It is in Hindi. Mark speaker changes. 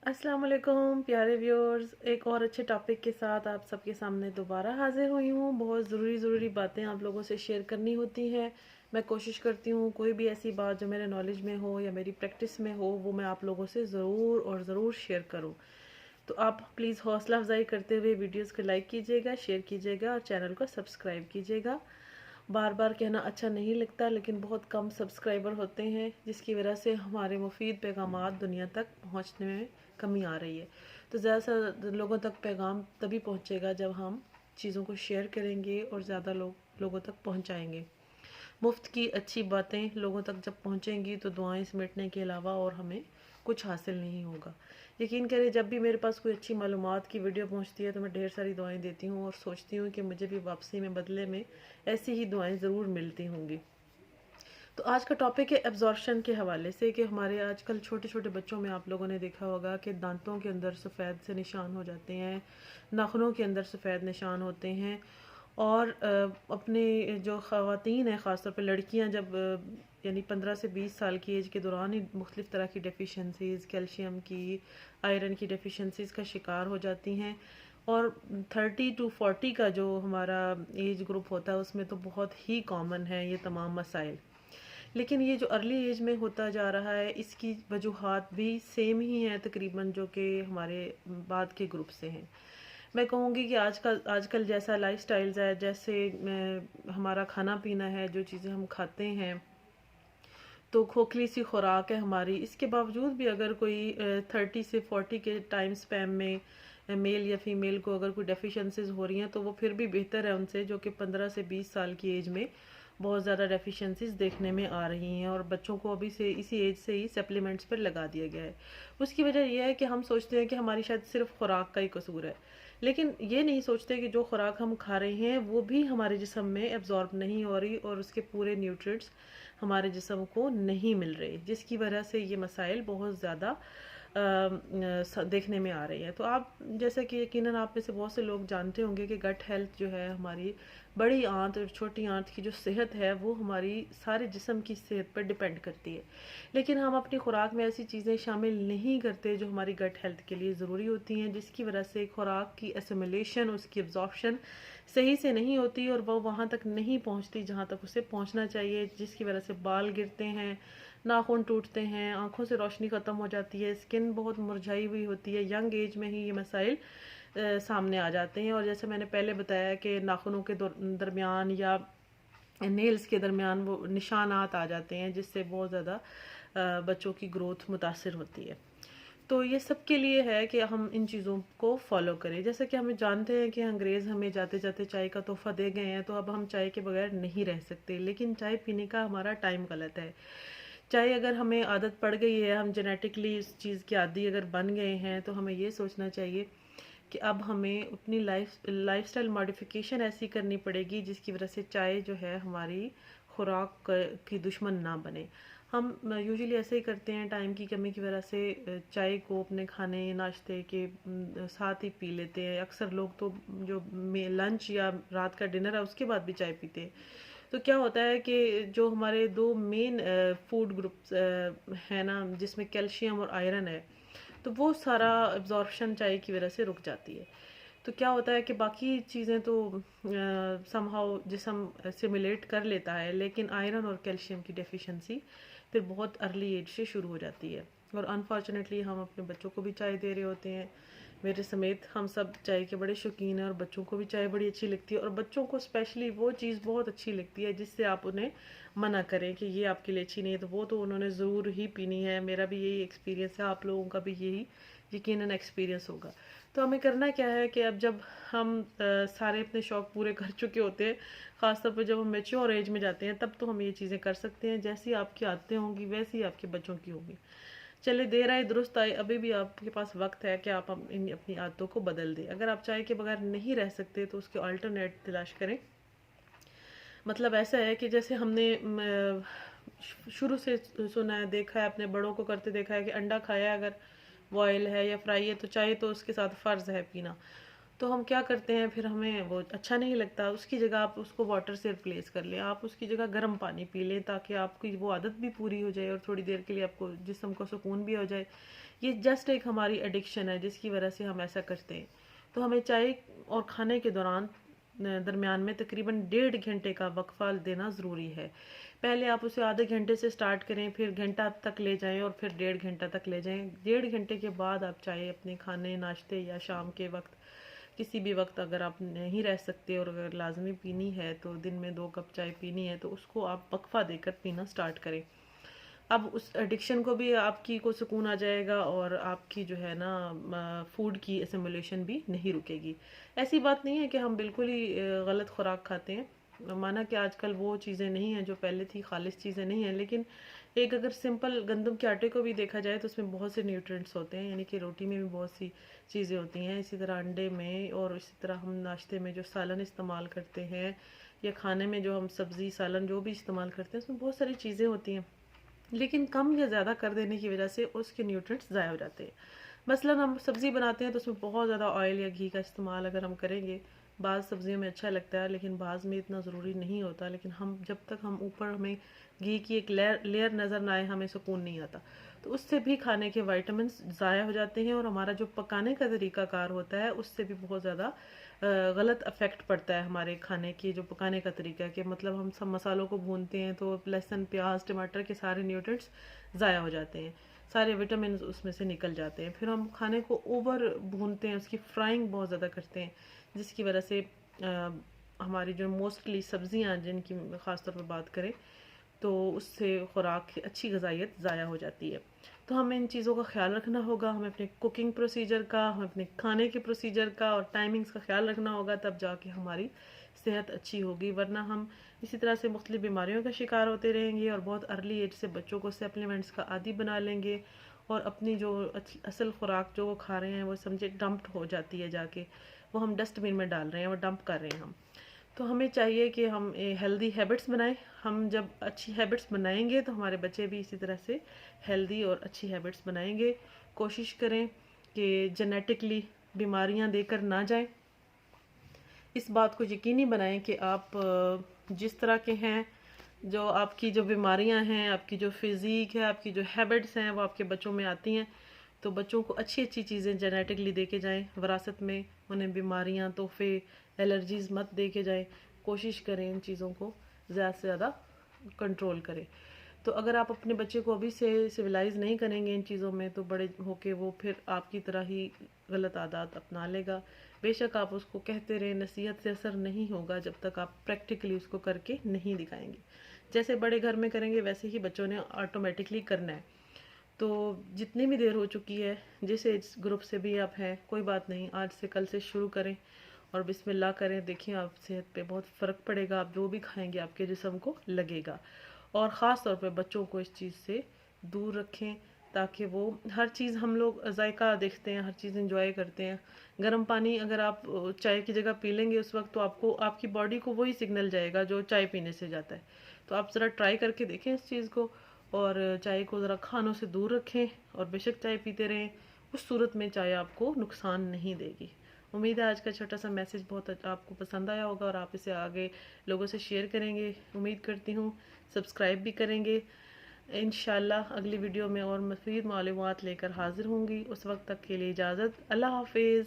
Speaker 1: अस्सलाम वालेकुम प्यारे व्यूअर्स, एक और अच्छे टॉपिक के साथ आप सबके सामने दोबारा हाजिर हुई हूँ। बहुत ज़रूरी बातें आप लोगों से शेयर करनी होती हैं। मैं कोशिश करती हूँ कोई भी ऐसी बात जो मेरे नॉलेज में हो या मेरी प्रैक्टिस में हो वो मैं आप लोगों से ज़रूर शेयर करूँ। तो आप प्लीज़ हौसला अफजाई करते हुए वीडियोज़ को लाइक कीजिएगा, शेयर कीजिएगा और चैनल को सब्सक्राइब कीजिएगा। बार बार कहना अच्छा नहीं लगता, लेकिन बहुत कम सब्सक्राइबर होते हैं जिसकी वजह से हमारे मुफीद पैगामात दुनिया तक पहुंचने में कमी आ रही है। तो ज़्यादा से ज़्यादा लोगों तक पैगाम तभी पहुंचेगा जब हम चीज़ों को शेयर करेंगे और ज़्यादा लोगों तक पहुंचाएंगे। मुफ्त की अच्छी बातें लोगों तक जब पहुंचेंगी तो दुआएं समेटने के अलावा और हमें कुछ हासिल नहीं होगा। यकीन करें, जब भी मेरे पास कोई अच्छी मालूमात की वीडियो पहुंचती है तो मैं ढेर सारी दुआएं देती हूँ और सोचती हूँ कि मुझे भी वापसी में बदले में ऐसी ही दुआएं ज़रूर मिलती होंगी। तो आज का टॉपिक है एब्जॉर्प्शन के हवाले से कि हमारे आजकल छोटे छोटे बच्चों में आप लोगों ने देखा होगा कि दांतों के अंदर सफ़ेद से निशान हो जाते हैं, नाखूनों के अंदर सफ़ेद निशान होते हैं। और अपने जो ख़वातीन हैं, ख़ासतौर पे लड़कियां, जब यानी 15 से 20 साल की एज के दौरान ही मुख्तलिफ़ तरह की डेफिशिएंसीज़, कैल्शियम की, आयरन की डेफिशिएंसीज़ का शिकार हो जाती हैं। और 30 टू 40 का जो हमारा एज ग्रुप होता है उसमें तो बहुत ही कॉमन है ये तमाम मसाइल। लेकिन ये जो अर्ली एज में होता जा रहा है इसकी वजूहात भी सेम ही हैं तकरीबन जो कि हमारे बाद के ग्रुप से हैं। मैं कहूँगी कि आजकल जैसा लाइफस्टाइल है, जैसे हमारा खाना पीना है, जो चीज़ें हम खाते हैं, तो खोखली सी खुराक है हमारी। इसके बावजूद भी अगर कोई 30 से 40 के टाइम स्पैम में मेल या फीमेल को अगर कोई डेफिशिएंसीज हो रही हैं तो वो फिर भी बेहतर है उनसे जो कि 15 से 20 साल की एज में बहुत ज़्यादा डेफिशिएंसीज देखने में आ रही हैं और बच्चों को अभी से इसी एज से ही सप्लीमेंट्स पर लगा दिया गया है। उसकी वजह यह है कि हम सोचते हैं कि हमारी शायद सिर्फ खुराक का ही कसूर है, लेकिन ये नहीं सोचते कि जो खुराक हम खा रहे हैं वो भी हमारे जिस्म में एब्जॉर्ब नहीं हो रही और उसके पूरे न्यूट्रिएंट्स हमारे जिस्म को नहीं मिल रहे, जिसकी वजह से ये मसाइल बहुत ज़्यादा देखने में आ रही है। तो आप जैसे कि यकीनन आप में से बहुत से लोग जानते होंगे कि गट हेल्थ जो है, हमारी बड़ी आंत और छोटी आंत की जो सेहत है वो हमारी सारे जिस्म की सेहत पर डिपेंड करती है। लेकिन हम अपनी खुराक में ऐसी चीज़ें शामिल नहीं करते जो हमारी गट हेल्थ के लिए ज़रूरी होती हैं, जिसकी वजह से खुराक की एसिमिलेशन, उसकी एब्जॉर्प्शन सही से नहीं होती और वो वहाँ तक नहीं पहुँचती जहाँ तक उसे पहुँचना चाहिए, जिसकी वजह से बाल गिरते हैं, नाखून टूटते हैं, आंखों से रोशनी ख़त्म हो जाती है, स्किन बहुत मुरझाई हुई होती है। यंग एज में ही ये मसाइल सामने आ जाते हैं। और जैसे मैंने पहले बताया कि नाखूनों के दरमियान या नेल्स के दरमियान वो निशानात आ जाते हैं जिससे बहुत ज़्यादा बच्चों की ग्रोथ मुतासर होती है। तो ये सब के लिए है कि हम इन चीज़ों को फॉलो करें। जैसे कि हमें जानते हैं कि अंग्रेज़ हमें जाते जाते चाय का तोहफ़ा दे गए हैं, तो अब हम चाय के बगैर नहीं रह सकते, लेकिन चाय पीने का हमारा टाइम गलत है। चाहे अगर हमें आदत पड़ गई है, हम जेनेटिकली इस चीज़ के आदी अगर बन गए हैं, तो हमें ये सोचना चाहिए कि अब हमें अपनी लाइफस्टाइल मॉडिफिकेशन ऐसी करनी पड़ेगी जिसकी वजह से चाय जो है हमारी खुराक की दुश्मन ना बने। हम यूजुअली ऐसे ही करते हैं, टाइम की कमी की वजह से चाय को अपने खाने नाश्ते के साथ ही पी लेते हैं। अक्सर लोग तो जो लंच या रात का डिनर है उसके बाद भी चाय पीते हैं। तो क्या होता है कि जो हमारे दो मेन फूड ग्रुप्स है ना, जिसमें कैल्शियम और आयरन है, तो वो सारा एब्जॉर्प्शन चाय की वजह से रुक जाती है। तो क्या होता है कि बाकी चीज़ें तो समहाउ जिस्म सिमुलेट कर लेता है, लेकिन आयरन और कैल्शियम की डेफिशिएंसी फिर बहुत अर्ली एज से शुरू हो जाती है। और अनफॉर्चुनेटली हम अपने बच्चों को भी चाय दे रहे होते हैं, मेरे समेत हम सब चाय के बड़े शौकीन हैं और बच्चों को भी चाय बड़ी अच्छी लगती है। और बच्चों को स्पेशली वो चीज़ बहुत अच्छी लगती है जिससे आप उन्हें मना करें कि ये आपके लिए अच्छी नहीं है, तो वो तो उन्होंने ज़रूर ही पीनी है। मेरा भी यही एक्सपीरियंस है, आप लोगों का भी यही यकीनन एक्सपीरियंस होगा। तो हमें करना क्या है कि अब जब हम सारे अपने शौक़ पूरे कर चुके होते हैं, ख़ासतौर पर जब हम मैच्योर एज में जाते हैं, तब तो हम ये चीज़ें कर सकते हैं। जैसी आपकी आदतें होंगी वैसी आपके बच्चों की होंगी। चले देर आए दुरुस्त आए, अभी भी आपके पास वक्त है कि आप अपनी आदतों को बदल दें। अगर आप चाय के बगैर नहीं रह सकते तो उसके अल्टरनेट तलाश करें। मतलब ऐसा है कि जैसे हमने शुरू से सुना है, देखा है, अपने बड़ों को करते देखा है कि अंडा खाया अगर बॉयल है या फ्राई है तो चाय तो उसके साथ फ़र्ज़ है पीना। तो हम क्या करते हैं, फिर हमें वो अच्छा नहीं लगता। उसकी जगह आप उसको वाटर से रिप्लेस कर लें, आप उसकी जगह गर्म पानी पी लें, ताकि आपकी वो आदत भी पूरी हो जाए और थोड़ी देर के लिए आपको जिस्म को सुकून भी हो जाए। ये जस्ट एक हमारी एडिक्शन है जिसकी वजह से हम ऐसा करते हैं। तो हमें चाय और खाने के दौरान दरमियान में तकरीबन 1.5 घंटे का वक्फा देना ज़रूरी है। पहले आप उसे आधे घंटे से स्टार्ट करें, फिर घंटा तक ले जाएं और फिर 1.5 घंटा तक ले जाएं। 1.5 घंटे के बाद आप चाय अपने खाने नाश्ते या शाम के वक्त किसी भी वक्त अगर आप नहीं रह सकते और अगर लाजमी पीनी है तो दिन में 2 कप चाय पीनी है तो उसको आप वक्फा देकर पीना स्टार्ट करें। अब उस एडिक्शन को भी आपकी को सुकून आ जाएगा और आपकी जो है ना फूड की एसिमुलेशन भी नहीं रुकेगी। ऐसी बात नहीं है कि हम बिल्कुल ही गलत खुराक खाते हैं, माना कि आजकल वो चीज़ें नहीं हैं जो पहले थी, खालिश चीज़ें नहीं हैं, लेकिन एक अगर सिंपल गंदम के आटे को भी देखा जाए तो उसमें बहुत से न्यूट्रिएंट्स होते हैं, यानी कि रोटी में भी बहुत सी चीज़ें होती हैं, इसी तरह अंडे में, और इसी तरह हम नाश्ते में जो सालन इस्तेमाल करते हैं या खाने में जो हम सब्ज़ी सालन जो भी इस्तेमाल करते हैं उसमें बहुत सारी चीज़ें होती हैं, लेकिन कम या ज़्यादा कर देने की वजह से उसके न्यूट्रिएंट्स ज़ाया हो जाते हैं। मसलन हम सब्ज़ी बनाते हैं तो उसमें बहुत ज़्यादा ऑयल या घी का इस्तेमाल अगर हम करेंगे, बाज़ सब्ज़ियों में अच्छा लगता है लेकिन बाज़ में इतना ज़रूरी नहीं होता, लेकिन हम जब तक हम ऊपर हमें घी की एक लेयर नज़र ना आए हमें सुकून नहीं आता। तो उससे भी खाने के विटामिन ज़ाया हो जाते हैं और हमारा जो पकाने का तरीक़ाकार होता है उससे भी बहुत ज़्यादा गलत इफ़ेक्ट पड़ता है हमारे खाने की जो पकाने का तरीका, कि मतलब हम सब मसालों को भूनते हैं तो लहसुन प्याज टमाटर के सारे न्यूट्रिएंट्स ज़ाया हो जाते हैं, सारे विटामिन उसमें से निकल जाते हैं। फिर हम खाने को ओवर भूनते हैं, उसकी फ्राइंग बहुत ज़्यादा करते हैं, जिसकी वजह से हमारी जो मोस्टली सब्ज़ियाँ जिनकी ख़ास तौर पर बात करें तो उससे खुराक की अच्छी ग़िज़ाइयत ज़ाया हो जाती है। तो हमें इन चीज़ों का ख्याल रखना होगा, हमें अपने कुकिंग प्रोसीजर का, हमें अपने खाने के प्रोसीजर का और टाइमिंग्स का ख्याल रखना होगा, तब जाके हमारी सेहत अच्छी होगी। वरना हम इसी तरह से मुख्तलिफ बीमारियों का शिकार होते रहेंगे और बहुत अर्ली एज से बच्चों को सप्लीमेंट्स का आदी बना लेंगे और अपनी जो असल खुराक जो वो खा रहे हैं वो समझे डंप्ड हो जाती है, जाके वो हम डस्टबिन में डाल रहे हैं, वो डंप कर रहे हैं हम। तो हमें चाहिए कि हम हेल्दी हैबिट्स बनाएं। हम जब अच्छी हैबिट्स बनाएंगे तो हमारे बच्चे भी इसी तरह से हेल्दी और अच्छी हैबिट्स बनाएंगे। कोशिश करें कि जेनेटिकली बीमारियां देकर ना जाएं। इस बात को यकीनी बनाएं कि आप जिस तरह के हैं, जो आपकी जो बीमारियां हैं, आपकी जो फिज़ीक है, आपकी जो हैबिट्स हैं वो आपके बच्चों में आती हैं। तो बच्चों को अच्छी अच्छी चीज़ें जेनेटिकली दे के जाएँ विरासत में, उन्हें बीमारियां तोहफे एलर्जीज़ मत दे के जाएँ। कोशिश करें इन चीज़ों को ज़्यादा से ज़्यादा कंट्रोल करें। तो अगर आप अपने बच्चे को अभी से सिविलाइज़ नहीं करेंगे इन चीज़ों में तो बड़े होके वो फिर आपकी तरह ही गलत आदत अपना लेगा। बेशक आप उसको कहते रहें, नसीहत से असर नहीं होगा जब तक आप प्रैक्टिकली उसको करके नहीं दिखाएंगे। जैसे बड़े घर में करेंगे वैसे ही बच्चों ने ऑटोमेटिकली करना है। तो जितनी भी देर हो चुकी है, जिस एज ग्रुप से भी आप हैं, कोई बात नहीं, आज से कल से शुरू करें और बिस्मिल्लाह करें। देखिए आप सेहत पे बहुत फ़र्क पड़ेगा, आप जो भी खाएंगे आपके जिस्म को लगेगा। और ख़ास तौर पे बच्चों को इस चीज़ से दूर रखें, ताकि वो हर चीज़, हम लोग जायका देखते हैं, हर चीज़ इंजॉय करते हैं। गर्म पानी अगर आप चाय की जगह पी लेंगे उस वक्त तो आपको आपकी बॉडी को वही सिग्नल जाएगा जो चाय पीने से जाता है। तो आप ज़रा ट्राई करके देखें इस चीज़ को और चाय को ज़रा खानों से दूर रखें और बेशक चाय पीते रहें। उस सूरत में चाय आपको नुकसान नहीं देगी। उम्मीद है आज का छोटा सा मैसेज बहुत आपको पसंद आया होगा और आप इसे आगे लोगों से शेयर करेंगे, उम्मीद करती हूँ। सब्सक्राइब भी करेंगे। इंशाल्लाह अगली वीडियो में और मज़ीद मालूमात लेकर हाजिर होंगी। उस वक्त तक के लिए इजाज़त। अल्लाह हाफिज़।